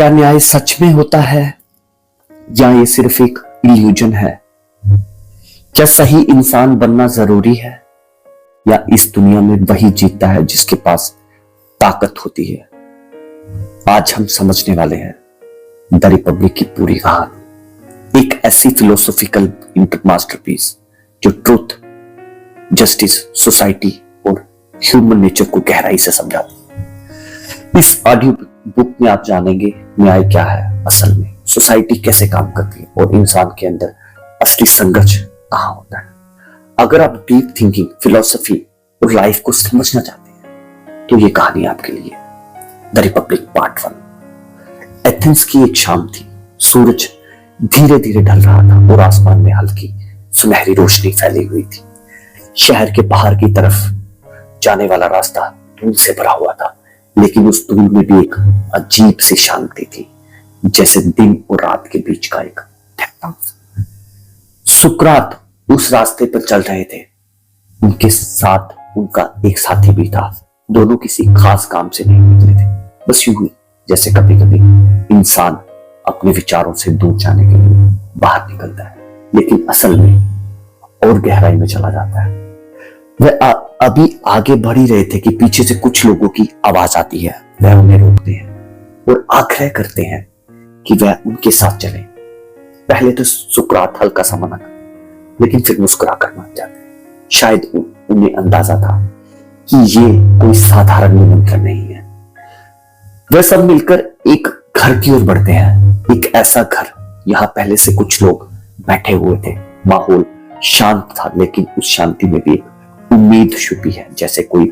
क्या न्याय सच में होता है या ये सिर्फ एक इल्यूजन है? क्या सही इंसान बनना जरूरी है या इस दुनिया में वही जीतता है जिसके पास ताकत होती है? आज हम समझने वाले हैं द रिपब्लिक की पूरी कहानी, एक ऐसी फिलोसॉफिकल मास्टरपीस जो ट्रुथ, जस्टिस, सोसाइटी और ह्यूमन नेचर को गहराई से समझाती है। इस ऑडियो बुक में आप जानेंगे न्याय क्या है असल में, सोसाइटी कैसे काम करती है और इंसान के अंदर असली संघर्ष कहां होता है। अगर आप डीप थिंकिंग, फिलोसफी और लाइफ को समझना चाहते हैं तो ये कहानी आपके लिए। The Republic part 1। एथेंस की एक शाम थी। सूरज धीरे धीरे ढल रहा था और आसमान में हल्की सुनहरी रोशनी फैली हुई थी। शहर के बाहर की तरफ जाने वाला रास्ता धूल से भरा हुआ था, लेकिन उस धूल में भी एक अजीब सी शांति थी, जैसे दिन और रात के बीच का एक ठहराव। सुकरात उस रास्ते पर चल रहे थे। उनके साथ उनका एक साथी भी था। दोनों किसी खास काम से नहीं निकले थे, बस यूं ही जैसे कभी कभी इंसान अपने विचारों से दूर जाने के लिए बाहर निकलता है, लेकिन असल में और गहराई में चला जाता है। वह अभी आगे बढ़ ही रहे थे कि पीछे से कुछ लोगों की आवाज आती है। वह उन्हें रोकते हैं और आग्रह करते हैं कि वह उनके साथ चले। पहले तो सुकरात हल्का सा मना करते, लेकिन फिर मुस्कुरा कर मान जाते हैं। शायद उन्हें अंदाजा था कि ये कोई साधारण निमंत्रण नहीं है। वह सब मिलकर एक घर की ओर बढ़ते हैं, एक ऐसा घर यहां पहले से कुछ लोग बैठे हुए थे। माहौल शांत था, लेकिन उस शांति में भी एक उम्मीद छुपी है, जैसे कोई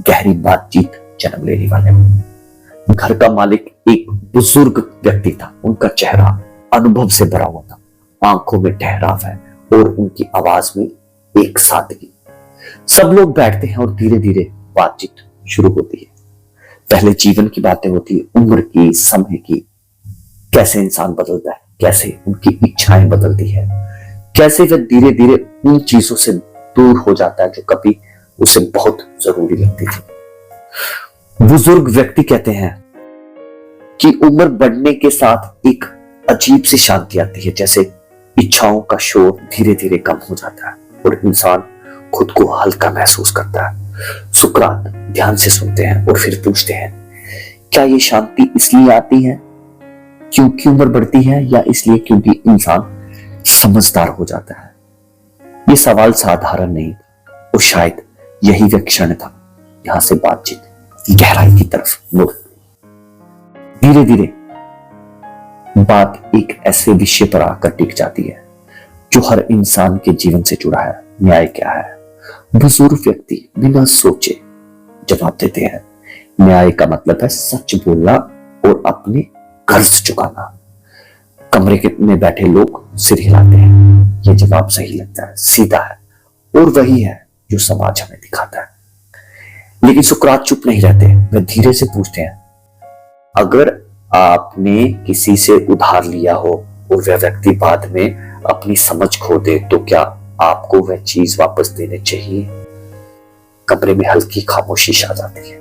गहरी बातचीत जन्म लेने वाले हो। घर का मालिक एक बुजुर्ग व्यक्ति था। उनका चेहरा अनुभव से भरा हुआ था, आंखों में ठहराव है और उनकी आवाज में एक सादगी। सब लोग बैठते हैं और धीरे धीरे बातचीत शुरू होती है। पहले जीवन की बातें होती है, उम्र की, समय की, कैसे इंसान बदलता है, कैसे उनकी इच्छाएं बदलती है, कैसे वह धीरे धीरे उन चीजों से दूर हो जाता है जो कभी उसे बहुत जरूरी लगती थी। बुजुर्ग व्यक्ति कहते हैं कि उम्र बढ़ने के साथ एक अजीब सी शांति आती है, जैसे इच्छाओं का शोर धीरे धीरे कम हो जाता है और इंसान खुद को हल्का महसूस करता है। सुकरात ध्यान से सुनते हैं और फिर पूछते हैं, क्या ये शांति इसलिए आती है क्योंकि उम्र बढ़ती है या इसलिए क्योंकि इंसान समझदार हो जाता है? ये सवाल साधारण नहीं था और शायद यही वह क्षण था यहां से बातचीत गहराई की तरफ मुड़। धीरे धीरे बात एक ऐसे विषय पर आकर टिक जाती है जो हर इंसान के जीवन से जुड़ा है। न्याय क्या है? बुजुर्ग व्यक्ति बिना सोचे जवाब देते हैं, न्याय का मतलब है सच बोलना और अपने कर्ज चुकाना। कमरे में बैठे लोग सिर हिलाते हैं। यह जवाब सही लगता है, सीधा है और वही है जो समाज हमें दिखाता है। लेकिन सुकरात चुप नहीं रहते। वे धीरे से पूछते हैं, अगर आपने किसी से उधार लिया हो और वह व्यक्ति बाद में अपनी समझ खो दे तो क्या आपको वह चीज वापस देनी चाहिए? कमरे में हल्की खामोशी छा जाती है।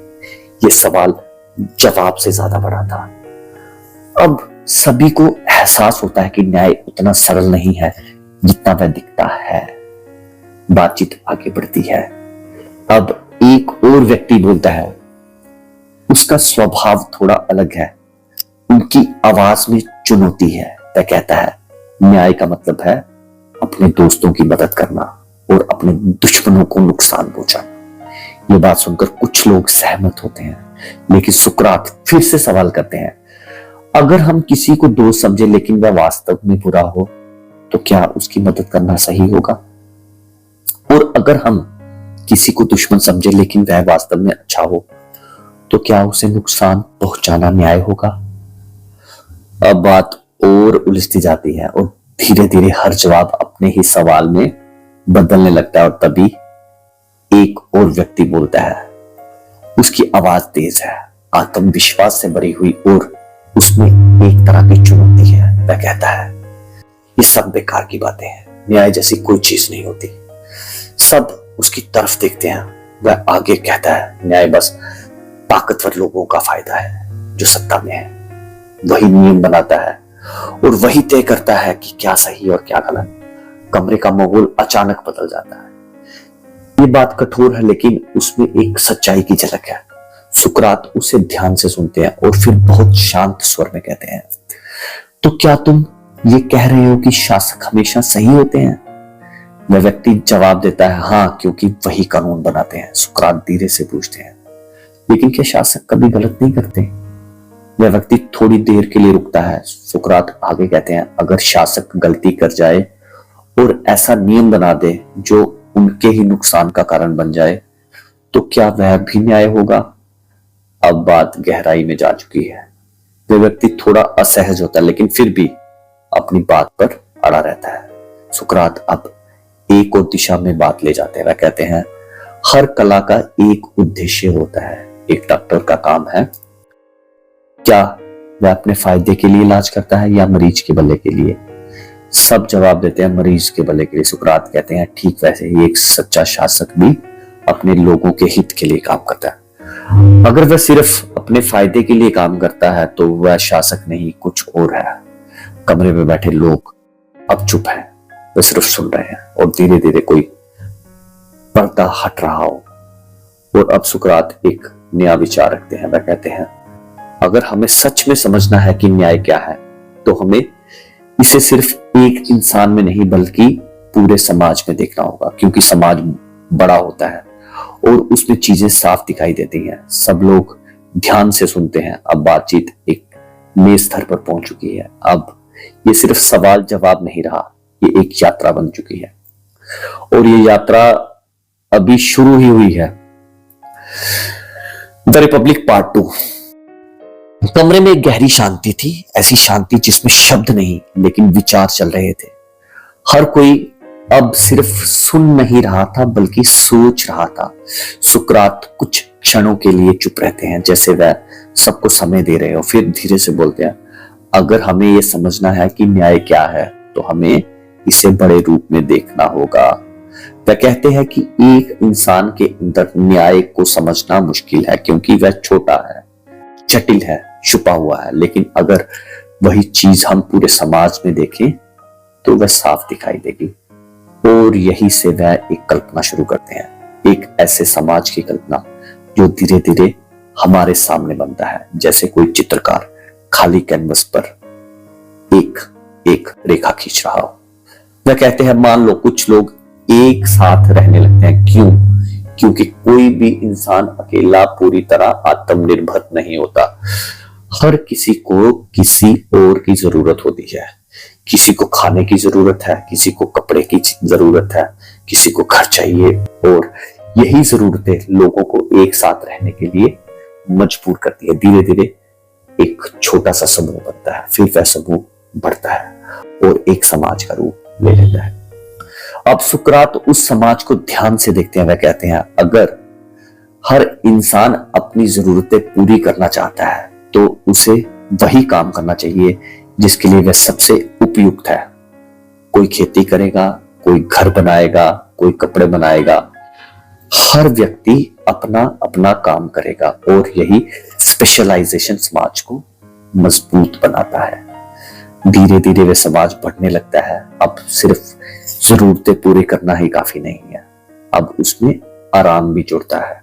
यह सवाल जवाब से ज्यादा बड़ा था। अब सभी को एहसास होता है कि न्याय उतना सरल नहीं है जितना वह दिखता है। बातचीत आगे बढ़ती है। अब एक और व्यक्ति बोलता है। उसका स्वभाव थोड़ा अलग है, उनकी आवाज में चुनौती है। वह कहता है, न्याय का मतलब है अपने दोस्तों की मदद करना और अपने दुश्मनों को नुकसान पहुंचाना। यह बात सुनकर कुछ लोग सहमत होते हैं, लेकिन सुकरात फिर से सवाल करते हैं, अगर हम किसी को दोस्त समझे लेकिन वह वास्तव में बुरा हो तो क्या उसकी मदद करना सही होगा? और अगर हम किसी को दुश्मन समझे लेकिन वह वास्तव में अच्छा हो तो क्या उसे नुकसान पहुंचाना न्याय होगा? अब बात और उलझती जाती है और धीरे धीरे हर जवाब अपने ही सवाल में बदलने लगता है। और तभी एक और व्यक्ति बोलता है। उसकी आवाज तेज है, आत्मविश्वास से भरी हुई और उसमें एक तरह की चुनौती है। वह कहता है, ये सब बेकार की बातें हैं, न्याय जैसी कोई चीज नहीं होती। सब उसकी तरफ देखते हैं। वह आगे कहता है, न्याय बस ताकतवर लोगों का फायदा है जो सत्ता में है। वही नियम बनाता है और वही तय करता है कि क्या सही और क्या गलत। कमरे का माहौल अचानक बदल जाता है। ये बात कठोर है लेकिन उसमें एक सच्चाई की झलक है। सुकरात उसे ध्यान से सुनते हैं और फिर बहुत शांत स्वर में कहते हैं, तो क्या तुम ये कह रहे हो कि शासक हमेशा सही होते हैं? वह व्यक्ति जवाब देता है, हाँ, क्योंकि वही कानून बनाते हैं। सुकरात धीरे से पूछते हैं, लेकिन क्या शासक कभी गलत नहीं करते? वह व्यक्ति थोड़ी देर के लिए रुकता है। सुकरात आगे कहते हैं, अगर शासक गलती कर जाए और ऐसा नियम बना दे जो उनके ही नुकसान का कारण बन जाए, तो क्या वह भी न्याय होगा? अब बात गहराई में जा चुकी है। वह व्यक्ति थोड़ा असहज होता है लेकिन फिर भी अपनी बात पर अड़ा रहता है। सुकरात अब एक और दिशा में बात ले जाते हैं। वह कहते हैं, हर कला का एक उद्देश्य होता है। एक डॉक्टर का काम है, क्या वह अपने फायदे के लिए इलाज करता है या मरीज के भले के लिए? सब जवाब देते हैं, मरीज के भले के लिए। सुकरात कहते हैं, ठीक वैसे ही एक सच्चा शासक भी अपने लोगों के हित के लिए काम करता है। अगर वह सिर्फ अपने फायदे के लिए काम करता है तो वह शासक नहीं, कुछ और है। कमरे में बैठे लोग अब चुप हैं, वे सिर्फ सुन रहे हैं और धीरे धीरे कोई पर्दा हट रहा हो। और अब सुकरात एक नया विचार रखते हैं। वह कहते हैं, अगर हमें सच में समझना है कि न्याय क्या है तो हमें इसे सिर्फ एक इंसान में नहीं बल्कि पूरे समाज में देखना होगा, क्योंकि समाज बड़ा होता है और उसमें चीजें साफ दिखाई देती हैं। सब लोग ध्यान से सुनते हैं। अब बातचीत एक नए स्तर पर पहुंच चुकी है। अब ये सिर्फ सवाल जवाब नहीं रहा, ये एक यात्रा बन चुकी है और ये यात्रा अभी शुरू ही हुई है। The Republic part 2। कमरे में एक गहरी शांति थी, ऐसी शांति जिसमें शब्द नहीं लेकिन विचार चल रहे थे। हर कोई अब सिर्फ सुन नहीं रहा था बल्कि सोच रहा था। सुकरात कुछ क्षणों के लिए चुप रहते हैं, जैसे वह सबको समय दे रहे हो। फिर धीरे से बोलते हैं, अगर हमें यह समझना है कि न्याय क्या है तो हमें इसे बड़े रूप में देखना होगा। वह कहते हैं कि एक इंसान के अंदर न्याय को समझना मुश्किल है क्योंकि वह छोटा है, जटिल है, छुपा हुआ है, लेकिन अगर वही चीज हम पूरे समाज में देखें तो वह साफ दिखाई देगी। और यही से वह एक कल्पना शुरू करते हैं, एक ऐसे समाज की कल्पना जो धीरे धीरे हमारे सामने बनता है, जैसे कोई चित्रकार खाली कैनवस पर एक एक रेखा खींच रहा हो। वह कहते हैं, मान लो कुछ लोग एक साथ रहने लगते हैं। क्यों? क्योंकि कोई भी इंसान अकेला पूरी तरह आत्मनिर्भर नहीं होता। हर किसी को किसी और की जरूरत होती है। किसी को खाने की जरूरत है, किसी को कपड़े की जरूरत है, किसी को घर चाहिए, और यही जरूरतें लोगों को एक साथ रहने के लिए मजबूर करती है। धीरे धीरे एक छोटा सा समूह बनता है, फिर वह समूह बढ़ता है और एक समाज का रूप ले लेता है। अब सुकरात उस समाज को ध्यान से देखते हैं। वह कहते हैं, अगर हर इंसान अपनी जरूरतें पूरी करना चाहता है तो उसे वही काम करना चाहिए जिसके लिए वह सबसे उपयुक्त है। कोई खेती करेगा, कोई घर बनाएगा, कोई कपड़े बनाएगा। हर व्यक्ति अपना अपना काम करेगा और यही स्पेशलाइजेशन समाज को मजबूत बनाता है। धीरे धीरे वह समाज बढ़ने लगता है। अब सिर्फ जरूरतें पूरी करना ही काफी नहीं है, अब उसमें आराम भी जुड़ता है।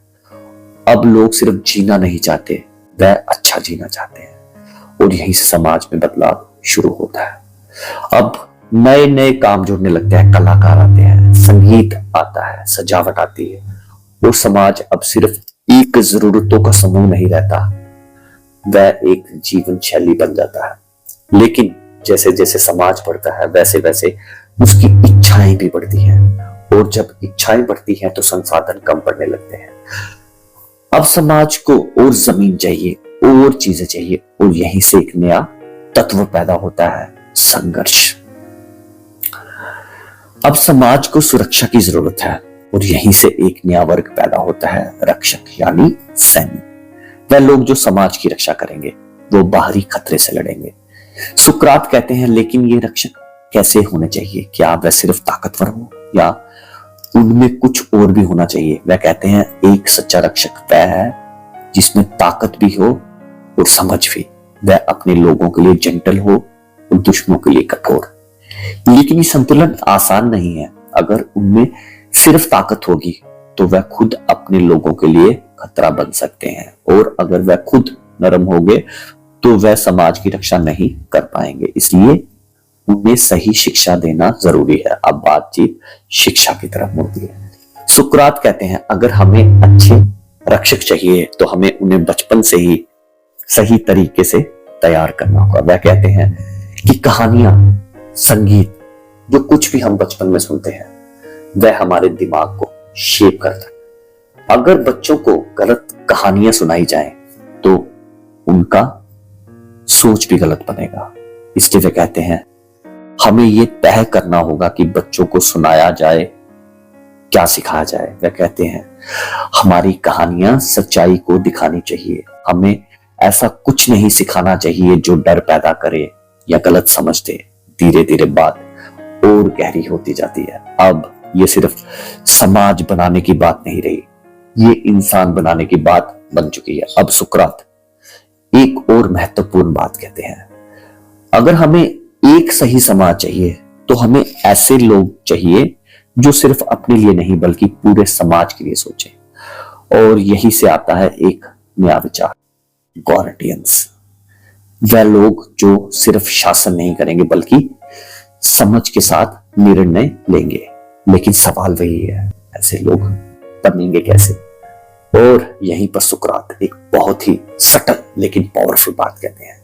अब लोग सिर्फ जीना नहीं चाहते, वह अच्छा जीना चाहते हैं और यहीं से समाज में बदलाव शुरू होता है। अब नए नए काम जुड़ने लगते हैं, कलाकार आते हैं, संगीत आता है, सजावट आती है और समाज अब सिर्फ एक जरूरतों का समूह नहीं रहता, वह एक जीवन शैली बन जाता है। लेकिन जैसे जैसे समाज बढ़ता है वैसे वैसे उसकी इच्छाएं भी बढ़ती हैं और जब इच्छाएं बढ़ती हैं तो संसाधन कम पड़ने लगते हैं। अब समाज को और जमीन चाहिए, और चीजें चाहिए और यहीं से एक नया तत्व पैदा होता है, संघर्ष। अब समाज को सुरक्षा की जरूरत है और यहीं से एक नया वर्ग पैदा होता है, रक्षक यानी सैनिक। वह लोग जो समाज की रक्षा करेंगे, वो बाहरी खतरे से लड़ेंगे। सुकरात कहते हैं, लेकिन ये रक्षक कैसे होने चाहिए? क्या वह सिर्फ ताकतवर हो या उनमें कुछ और भी होना चाहिए? वह कहते हैं, एक सच्चा रक्षक वह है जिसमें ताकत भी हो और समझ भी। वह अपने लोगों के लिए जेंटल हो और दुश्मनों के लिए कठोर। लेकिन ये संतुलन आसान नहीं है। अगर उनमें सिर्फ ताकत होगी तो वह खुद अपने लोगों के लिए खतरा बन सकते हैं, और अगर वह खुद नरम होंगे तो वह समाज की रक्षा नहीं कर पाएंगे। इसलिए उन्हें सही शिक्षा देना जरूरी है। अब बातचीत शिक्षा की तरफ मुड़ती है। सुकरात कहते हैं, अगर हमें अच्छे रक्षक चाहिए तो हमें उन्हें बचपन से ही सही तरीके से तैयार करना होगा। वह कहते हैं कि कहानियां, संगीत, जो कुछ भी हम बचपन में सुनते हैं वह हमारे दिमाग को शेप करता है। अगर बच्चों को गलत कहानियां सुनाई जाएं तो उनका सोच भी गलत बनेगा। इसलिए वे कहते हैं हमें यह तय करना होगा कि बच्चों को सुनाया जाए, क्या सिखाया जाए। वे कहते हैं हमारी कहानियां सच्चाई को दिखानी चाहिए। हमें ऐसा कुछ नहीं सिखाना चाहिए जो डर पैदा करे या गलत समझ दे। धीरे धीरे बात और गहरी होती जाती है। अब ये सिर्फ समाज बनाने की बात नहीं रही, ये इंसान बनाने की बात बन चुकी है। अब सुकरात एक और महत्वपूर्ण बात कहते हैं, अगर हमें एक सही समाज चाहिए तो हमें ऐसे लोग चाहिए जो सिर्फ अपने लिए नहीं बल्कि पूरे समाज के लिए सोचे। और यही से आता है एक नया विचार, गॉर्डियंस। वह लोग जो सिर्फ शासन नहीं करेंगे बल्कि समझ के साथ निर्णय लेंगे। लेकिन सवाल वही है, ऐसे लोग बनेंगे कैसे? और यहीं पर सुकरात एक बहुत ही सटल लेकिन पावरफुल बात कहते हैं,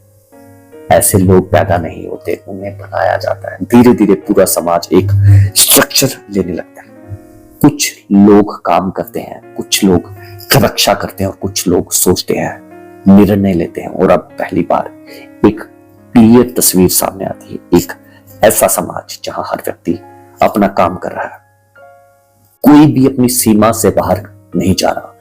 ऐसे लोग पैदा नहीं होते, उन्हें बनाया जाता है। धीरे धीरे पूरा समाज एक स्ट्रक्चर लेने लगता है। कुछ लोग काम करते हैं, कुछ लोग रक्षा करते हैं और कुछ लोग सोचते हैं, निर्णय लेते हैं। और अब पहली बार एक क्लियर तस्वीर सामने आती है, एक ऐसा समाज जहां हर व्यक्ति अपना काम कर रहा है, कोई भी अपनी सीमा से बाहर नहीं जा रहा,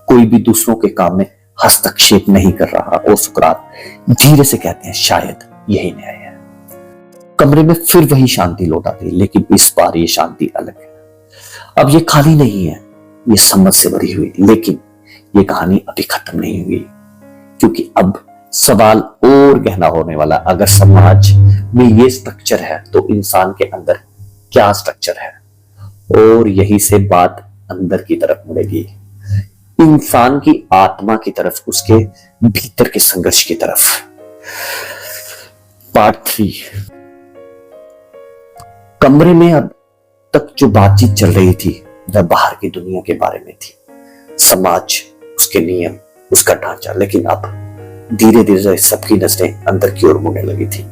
कोई भी दूसरों के काम में हस्तक्षेप नहीं कर रहा। और सुकरात धीरे से कहते हैं शायद यही न्याय है। कमरे में फिर वही शांति लौट आती, लेकिन इस बार ये शांति अलग है। अब ये खाली नहीं है, ये समझ से भरी हुई। लेकिन ये कहानी अभी खत्म नहीं हुई, क्योंकि अब सवाल और गहरा होने वाला। अगर समाज में ये स्ट्रक्चर है तो इंसान के अंदर क्या स्ट्रक्चर है? और यही से बात अंदर की तरफ मुड़ेगी, इंसान की आत्मा की तरफ, उसके भीतर के संघर्ष की तरफ। पार्ट 3। कमरे में अब तक जो बातचीत चल रही थी वह बाहर की दुनिया के बारे में थी, समाज, उसके नियम, उसका ढांचा। लेकिन अब धीरे धीरे सबकी नजरें अंदर की ओर मुड़ने लगी थी,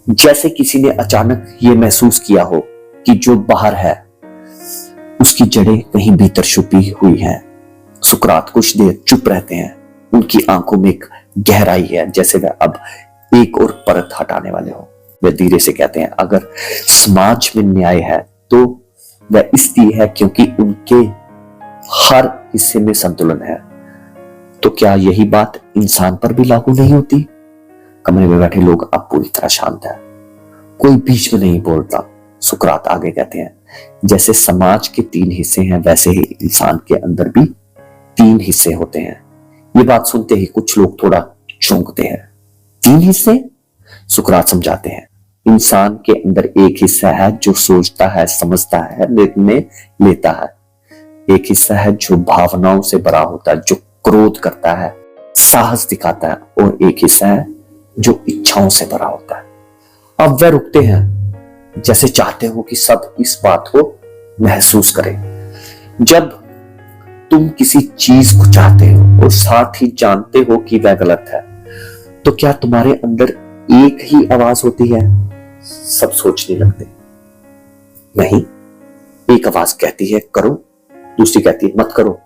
जैसे किसी ने अचानक ये महसूस किया हो कि जो बाहर है उसकी जड़ें कहीं भीतर छुपी हुई हैं। सुकरात कुछ देर चुप रहते हैं, उनकी आंखों में एक गहराई है, जैसे वह अब एक और परत हटाने वाले हो। वे धीरे से कहते हैं अगर समाज में न्याय है तो वह इसलिए है क्योंकि उनके हर हिस्से में संतुलन है। तो क्या यही बात इंसान पर भी लागू नहीं होती? कमरे में बैठे लोग अब पूरी तरह शांत हैं, कोई बीच में नहीं बोलता। सुकरात आगे कहते हैं जैसे समाज के 3 हिस्से हैं वैसे ही इंसान के अंदर भी 3 हिस्से होते हैं। ये बात सुनते ही कुछ लोग थोड़ा चौंकते हैं। 3 हिस्से? सुकरात समझाते हैं इंसान के अंदर एक हिस्सा है जो सोचता है, समझता है, निर्णय लेता है। एक हिस्सा है जो भावनाओं से भरा होता है, जो क्रोध करता है, साहस दिखाता है, और एक हिस्सा है जो इच्छाओं से भरा होता है। अब वह रुकते हैं, जैसे चाहते हो कि सब इस बात को महसूस करें। जब तुम किसी चीज को चाहते हो और साथ ही जानते हो कि वह गलत है, तो क्या तुम्हारे अंदर एक ही आवाज होती है? सब सोचने लगते नहीं, एक आवाज कहती है करो, दूसरी कहती है मत करो।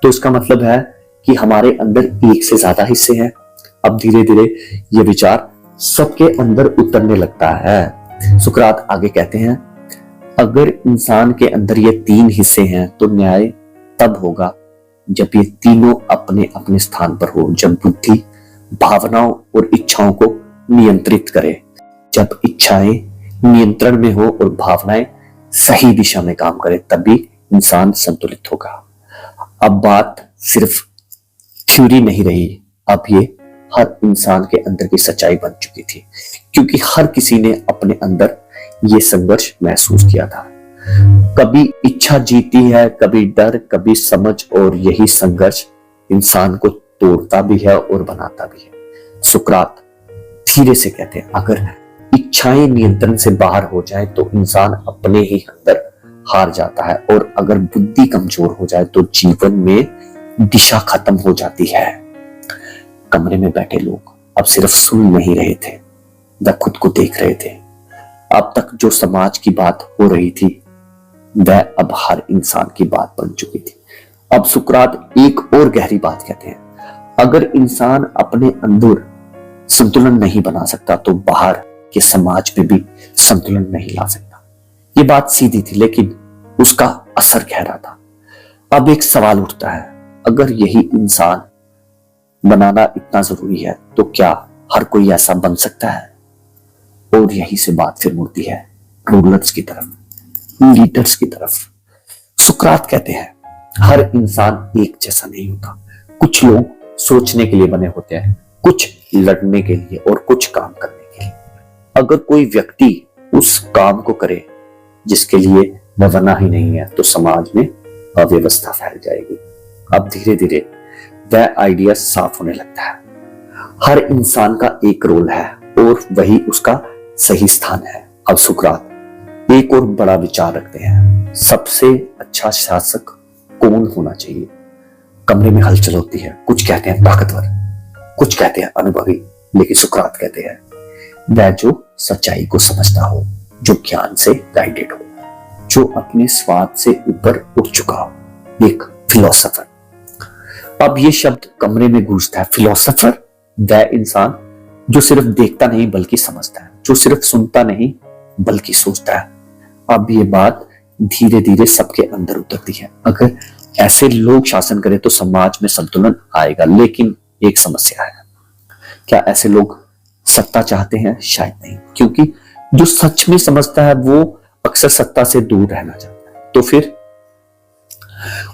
तो इसका मतलब है कि हमारे अंदर एक से ज्यादा हिस्से हैं। अब धीरे धीरे ये विचार सबके अंदर उतरने लगता है। सुकरात आगे कहते हैं अगर इंसान के अंदर ये 3 हिस्से हैं तो न्याय तब होगा जब ये तीनों अपने अपने स्थान पर हो, जब बुद्धि भावनाओं और इच्छाओं को नियंत्रित करे, जब इच्छाएं नियंत्रण में हो और भावनाएं सही दिशा में काम करे, तभी इंसान संतुलित होगा। अब बात सिर्फ थ्योरी नहीं रही, अब ये हर इंसान के अंदर की सच्चाई बन चुकी थी, क्योंकि हर किसी ने अपने अंदर ये संघर्ष महसूस किया था। कभी इच्छा जीती है, कभी डर, कभी समझ, और यही संघर्ष इंसान को तोड़ता भी है और बनाता भी है। सुकरात धीरे से कहते हैं, अगर इच्छाएं नियंत्रण से बाहर हो जाए तो इंसान अपने ही अंदर हार जाता है, और अगर बुद्धि कमजोर हो जाए तो जीवन में दिशा खत्म हो जाती है। कमरे में बैठे लोग अब सिर्फ सुन नहीं रहे थे, वे खुद को देख रहे थे। अब तक जो समाज की बात हो रही थी वह अब हर इंसान की बात बन चुकी थी। अब सुकरात एक और गहरी बात कहते हैं, अगर इंसान अपने अंदर संतुलन नहीं बना सकता तो बाहर के समाज में भी संतुलन नहीं ला सकता। ये बात सीधी थी, लेकिन उसका असर गहरा था। अब एक सवाल उठता है, अगर यही इंसान बनाना इतना जरूरी है तो क्या हर कोई ऐसा बन सकता है? और यही से बात फिर मुड़ती है रूलर्स की तरफ, लीडर्स की तरफ। सुकरात कहते हैं, हर इंसान एक जैसा नहीं होता। कुछ लोग सोचने के लिए बने होते हैं, कुछ लड़ने के लिए और कुछ काम करने के लिए। अगर कोई व्यक्ति उस काम को करे जिसके लिए वह बना ही नहीं है तो समाज में अव्यवस्था फैल जाएगी। अब धीरे धीरे वह आइडिया साफ होने लगता है। हर इंसान का एक रोल है और वही उसका सही स्थान है। अब सुकरात एक और बड़ा विचार रखते हैं, सबसे अच्छा शासक कौन होना चाहिए? कमरे में हलचल होती है। कुछ कहते हैं ताकतवर, कुछ कहते हैं अनुभवी, लेकिन सुकरात कहते हैं वह जो सच्चाई को समझता हो, जो ज्ञान से गाइडेड हो, जो अपने स्वाद से ऊपर उठ चुका हो, एक फिलोसोफर। अब ये शब्द कमरे में गूंजता है। फिलोसोफर वह इंसान जो सिर्फ देखता नहीं बल्कि समझता है, जो सिर्फ सुनता नहीं बल्कि सोचता है। अब ये बात धीरे धीरे सबके अंदर उतरती है। अगर ऐसे लोग शासन करें तो समाज में संतुलन आएगा, लेकिन एक समस्या है, क्या ऐसे लोग सत्ता चाहते हैं? शायद नहीं, क्योंकि जो सच में समझता है वो अक्सर सत्ता से दूर रहना चाहता है, तो फिर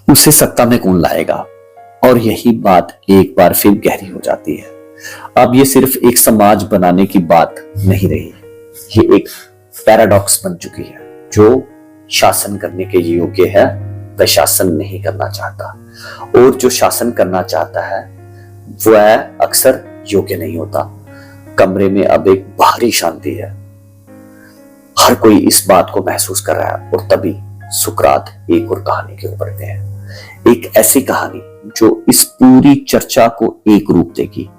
उसे सत्ता में कौन लाएगा? और यही बात एक बार फिर गहरी हो जाती है। अब ये सिर्फ एक समाज बनाने की बात नहीं रही, ये एक पैराडॉक्स बन चुकी है। जो शासन करने के योग्य है वह शासन नहीं करना चाहता, और जो शासन करना चाहता है वह अक्सर योग्य नहीं होता। कमरे में अब एक बाहरी शांति है, हर कोई इस बात को महसूस कर रहा है। और तभी सुकरात एक और कहानी के ऊपर बढ़ते हैं, एक ऐसी कहानी जो इस पूरी चर्चा को एक रूप देगी,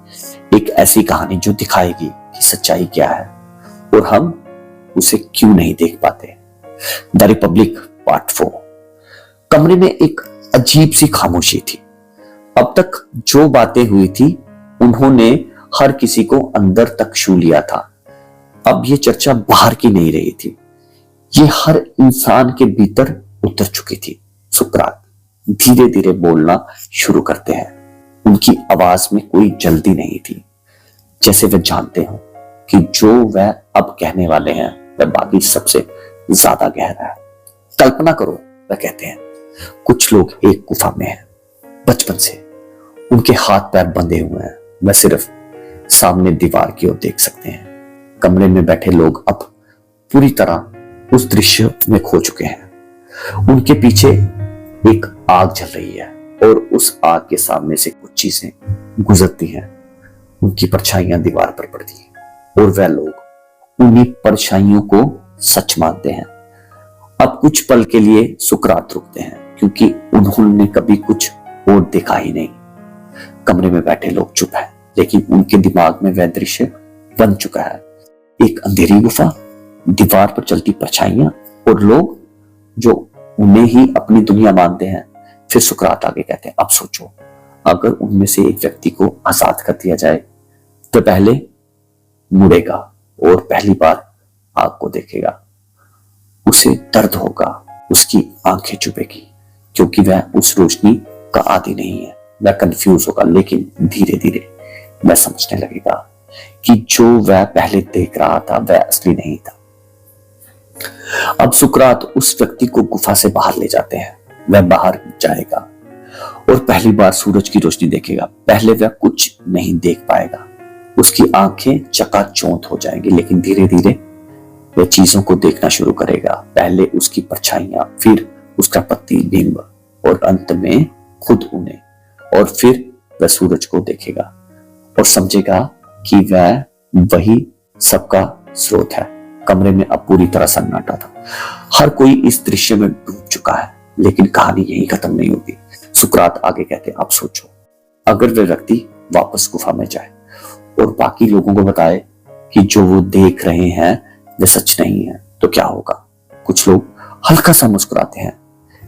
एक ऐसी कहानी जो दिखाएगी कि सच्चाई क्या है और हम उसे क्यों नहीं देख पाते। The Republic part 4। कमरे में एक अजीब सी खामोशी थी। अब तक जो बातें हुई थी उन्होंने हर किसी को अंदर तक छू लिया था। अब ये चर्चा बाहर की नहीं रही थी, ये हर इंसान के भीतर उतर चुकी थी। सुकरात धीरे धीरे बोलना शुरू करते हैं। उनकी आवाज में कोई जल्दी नहीं थी, जैसे वे जानते हो कि जो वह अब कहने वाले हैं वह बाकी सबसे ज्यादा गहरा है। कल्पना करो, वह कहते हैं, कुछ लोग एक गुफा में हैं, बचपन से उनके हाथ पैर बंधे हुए हैं, वह सिर्फ सामने दीवार की ओर देख सकते हैं। कमरे में बैठे लोग अब पूरी तरह उस दृश्य में खो चुके हैं। उनके पीछे एक आग जल रही है और उस आग के सामने से कुछ चीजें गुजरती हैं। उनकी परछाइयां दीवार पर पड़ती हैं और वह लोग उन्हीं परछाइयों को सच मानते हैं। अब कुछ पल के लिए सुकरात रुकते हैं, क्योंकि उन्होंने कभी कुछ और देखा ही नहीं। कमरे में बैठे लोग चुप हैं, लेकिन उनके दिमाग में वह दृश्य बन चुका है। एक अंधेरी गुफा, दीवार पर चलती परछाइयां और लोग जो उन्हें ही अपनी दुनिया मानते हैं। फिर सुकरात आगे कहते हैं, अब सोचो, अगर उनमें से एक व्यक्ति को आजाद कर दिया जाए तो पहले मुड़ेगा और पहली बार आग को देखेगा। उसे दर्द होगा, उसकी आंखें चुभेगी, क्योंकि वह उस रोशनी का आदी नहीं है। वह कंफ्यूज होगा, लेकिन धीरे धीरे वह समझने लगेगा कि जो वह पहले देख रहा था वह असली नहीं था। अब सुकरात उस व्यक्ति को गुफा से बाहर ले जाते हैं। वह बाहर जाएगा और पहली बार सूरज की रोशनी देखेगा। पहले वह कुछ नहीं देख पाएगा, उसकी आंखें चकाचौंध हो जाएंगी, लेकिन धीरे धीरे वह चीजों को देखना शुरू करेगा। पहले उसकी परछाइयां, फिर उसका प्रतिबिंब और अंत में खुद उन्हें, और फिर वह सूरज को देखेगा और समझेगा कि वह वही सबका स्रोत है। कमरे में अब पूरी तरह सन्नाटा था। हर कोई इस दृश्य में डूब चुका है, लेकिन कहानी यही खत्म नहीं होगी। सुकरात आगे कहते, अब सोचो, अगर वह व्यक्ति वापस गुफा में जाए और बाकी लोगों को बताए कि जो वो देख रहे हैं वे सच नहीं है, तो क्या होगा? कुछ लोग हल्का सा मुस्कुराते हैं,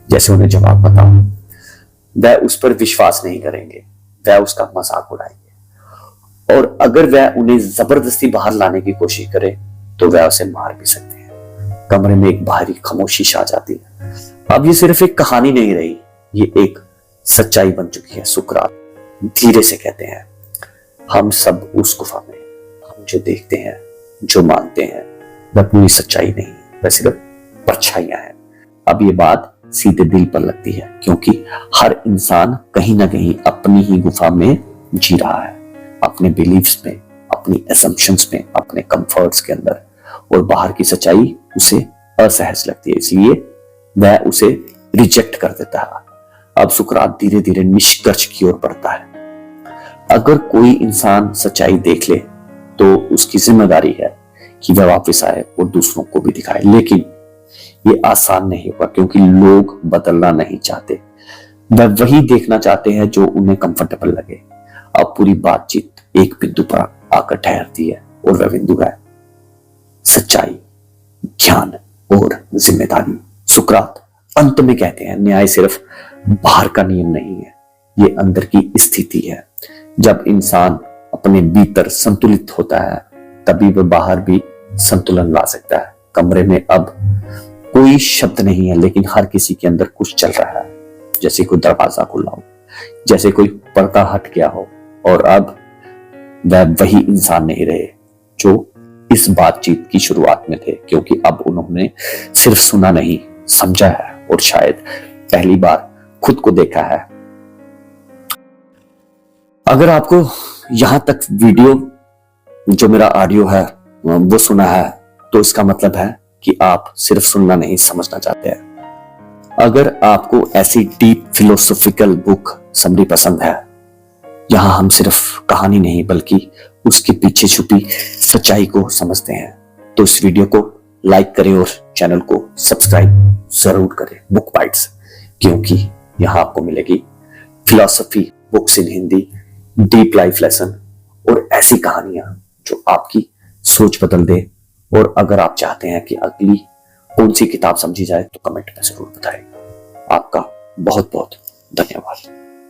जैसे उन्हें जवाब पता हो। वह उस पर विश्वास नहीं करेंगे, वह उसका मजाक उड़ाएंगे, और अगर वह उन्हें जबरदस्ती बाहर लाने की कोशिश करे तो वह उसे मार भी सकते हैं। कमरे में एक भारी खामोशी छा जाती है। अब ये सिर्फ एक कहानी नहीं रही, ये एक सच्चाई बन चुकी है। सुकरात धीरे से कहते हैं, हम सब उस गुफा में, हम जो देखते हैं, जो मानते हैं, वह पूरी सच्चाई नहीं है, वह सिर्फ परछाइयां हैं। अब ये बात सीधे दिल पर लगती है, क्योंकि हर इंसान कहीं ना कहीं अपनी ही गुफा में जी रहा है, अपने बिलीफ्स में, अपनी असम्पशंस में, अपने कंफर्ट्स के अंदर, और बाहर की सच्चाई उसे असहज लगती है, इसलिए वह उसे रिजेक्ट कर देता है। अब सुकरात धीरे धीरे निष्कर्ष की ओर बढ़ता है। अगर कोई इंसान सच्चाई देख ले तो उसकी जिम्मेदारी है कि वह वापस आए और दूसरों को भी दिखाए, लेकिन ये आसान नहीं होगा, क्योंकि लोग बदलना नहीं चाहते, वह वही देखना चाहते हैं जो उन्हें कंफर्टेबल लगे। अब पूरी बातचीत एक बिंदु पर आकर ठहरती है, और वह बिंदु है सच्चाई, ज्ञान और जिम्मेदारी। सुकरात अंत में कहते हैं, न्याय सिर्फ बाहर का नियम नहीं है, ये अंदर की स्थिति है। जब इंसान अपने भीतर संतुलित होता है, तभी वह बाहर भी संतुलन ला सकता है। कमरे में अब कोई शब्द नहीं है, लेकिन हर किसी के अंदर कुछ चल रहा है, जैसे कोई दरवाजा खुला हो, जैसे कोई पर्दा हट गया हो, और अब वह वही इंसान नहीं रहे जो इस बातचीत की शुरुआत में थे, क्योंकि अब उन्होंने सिर्फ सुना नहीं, समझा है, और शायद पहली बार खुद को देखा है। अगर आपको यहां तक वीडियो, जो मेरा ऑडियो है, वो सुना है, तो इसका मतलब है कि आप सिर्फ सुनना नहीं, समझना चाहते हैं। अगर आपको ऐसी डीप फिलोसॉफिकल बुक समरी पसंद है, यहां हम सिर्फ कहानी नहीं बल्कि उसके पीछे छुपी सच्चाई को समझते हैं, तो इस वीडियो को लाइक करें और चैनल को सब्सक्राइब जरूर करें। बुक बाइट्स, क्योंकि यहां आपको मिलेगी फिलॉसफी बुक्स इन हिंदी, डीप लाइफ लेसन और ऐसी कहानियां जो आपकी सोच बदल दे। और अगर आप चाहते हैं कि अगली कौन सी किताब समझी जाए, तो कमेंट में जरूर बताइएगा। आपका बहुत बहुत धन्यवाद।